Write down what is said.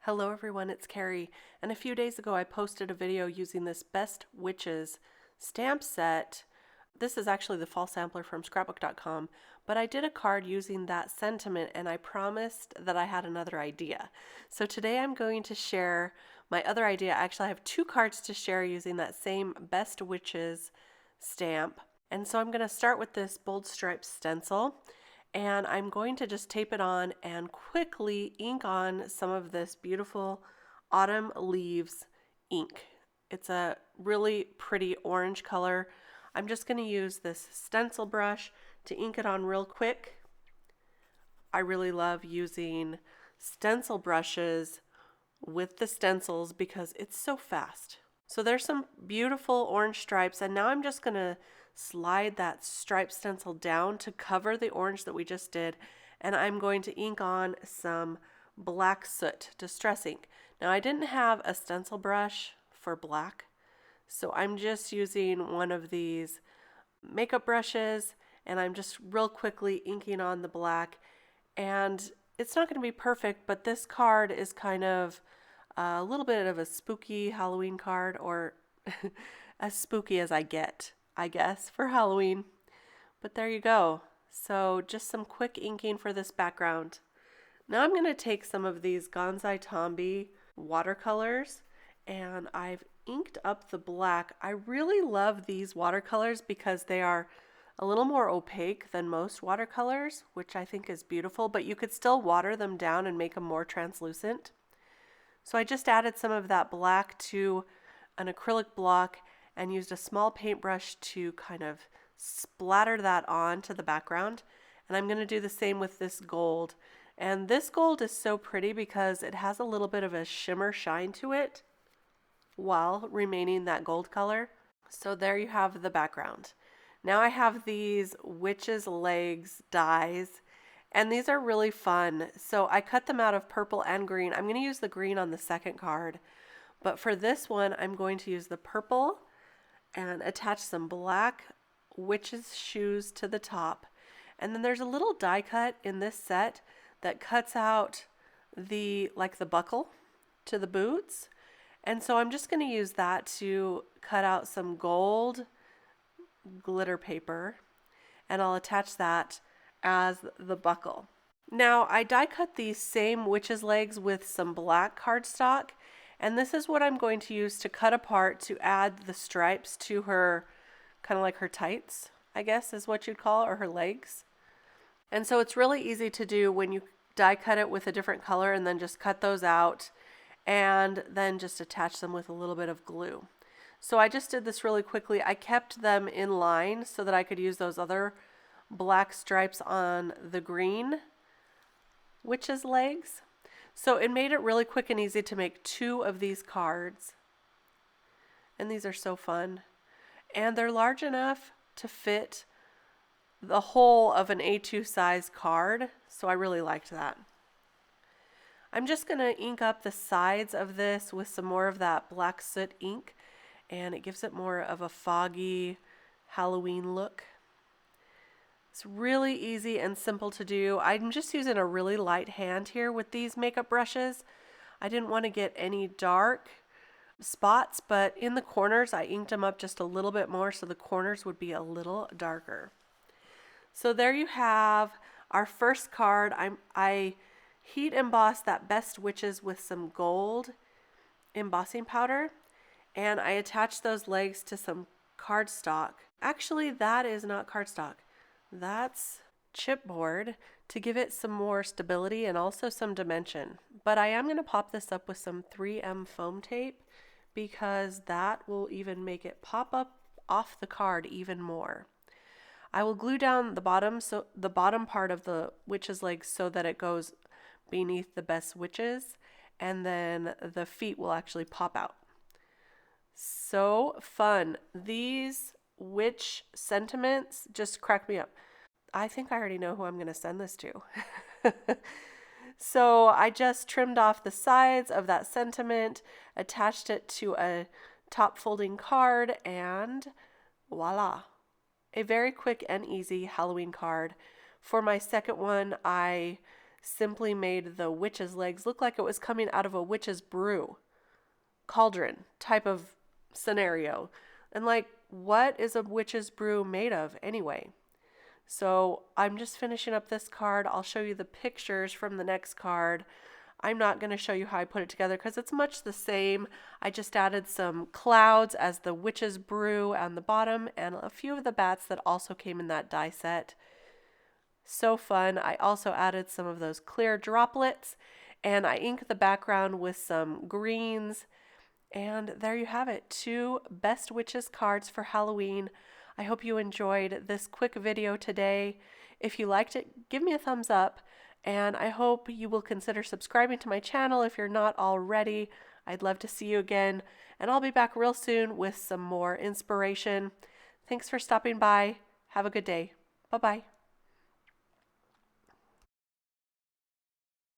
Hello everyone, it's Kari, and a few days ago I posted a video using this Best Witches stamp set. This is actually the fall sampler from scrapbook.com, but I did a card using that sentiment and I promised that I had another idea. So today I'm going to share my other idea. Actually, I have two cards to share using that same Best Witches stamp. And so I'm going to start with this bold striped stencil. And I'm going to just tape it on and quickly ink on some of this beautiful autumn leaves ink. It's a really pretty orange color. I'm just going to use this stencil brush to ink it on real quick. I really love using stencil brushes with the stencils because it's so fast. So there's some beautiful orange stripes, and now I'm just going to slide that stripe stencil down to cover the orange that we just did, and I'm going to ink on some black soot, distress ink. Now I didn't have a stencil brush for black, so I'm just using one of these makeup brushes, and I'm just real quickly inking on the black. And it's not going to be perfect, but this card is kind of a little bit of a spooky Halloween card, or as spooky as I get, I guess, for Halloween. But there you go. So just some quick inking for this background. Now I'm going to take some of these Gonzai Tombi watercolors, and I've inked up the black. I really love these watercolors because they are a little more opaque than most watercolors, which I think is beautiful, but you could still water them down and make them more translucent. So I just added some of that black to an acrylic block and used a small paintbrush to kind of splatter that on to the background. And I'm going to do the same with this gold. And this gold is so pretty because it has a little bit of a shimmer shine to it while remaining that gold color. So there you have the background. Now I have these witch's legs dies, and these are really fun. So I cut them out of purple and green. I'm going to use the green on the second card, but for this one I'm going to use the purple and attach some black witch's shoes to the top. And then there's a little die cut in this set that cuts out the buckle to the boots. And so I'm just going to use that to cut out some gold glitter paper, and I'll attach that as the buckle. Now I die cut these same witch's legs with some black cardstock, and this is what I'm going to use to cut apart to add the stripes to her, kind of like her tights, I guess is what you'd call it, or her legs. And so it's really easy to do when you die cut it with a different color, and then just cut those out and then just attach them with a little bit of glue. So I just did this really quickly. I kept them in line so that I could use those other black stripes on the green witch's legs. So it made it really quick and easy to make two of these cards. And these are so fun. And they're large enough to fit the whole of an A2 size card. So I really liked that. I'm just going to ink up the sides of this with some more of that black soot ink, and it gives it more of a foggy Halloween look. It's really easy and simple to do. I'm just using a really light hand here with these makeup brushes. I didn't want to get any dark spots, but in the corners I inked them up just a little bit more so the corners would be a little darker. So there you have our first card. I heat embossed that Best Witches with some gold embossing powder, and I attached those legs to some cardstock. Actually, that is not cardstock. That's chipboard to give it some more stability and also some dimension. But I am going to pop this up with some 3M foam tape because that will even make it pop up off the card even more. I will glue down the bottom, so the bottom part of the witch's legs, so that it goes beneath the Best Witches, and then the feet will actually pop out. So fun. These witch sentiments just crack me up. I think I already know who I'm going to send this to. So I just trimmed off the sides of that sentiment, attached it to a top folding card, and voila. A very quick and easy Halloween card. For my second one, I simply made the witch's legs look like it was coming out of a witch's brew, cauldron type of scenario. And like, what is a witch's brew made of anyway? So I'm just finishing up this card. I'll show you the pictures from the next card. I'm not going to show you how I put it together because it's much the same. I just added some clouds as the witch's brew on the bottom and a few of the bats that also came in that die set. So fun. I also added some of those clear droplets and I inked the background with some greens. And there you have it, 2 Best Witches cards for Halloween. I hope you enjoyed this quick video today. If you liked it, give me a thumbs up. And I hope you will consider subscribing to my channel if you're not already. I'd love to see you again. And I'll be back real soon with some more inspiration. Thanks for stopping by. Have a good day. Bye-bye.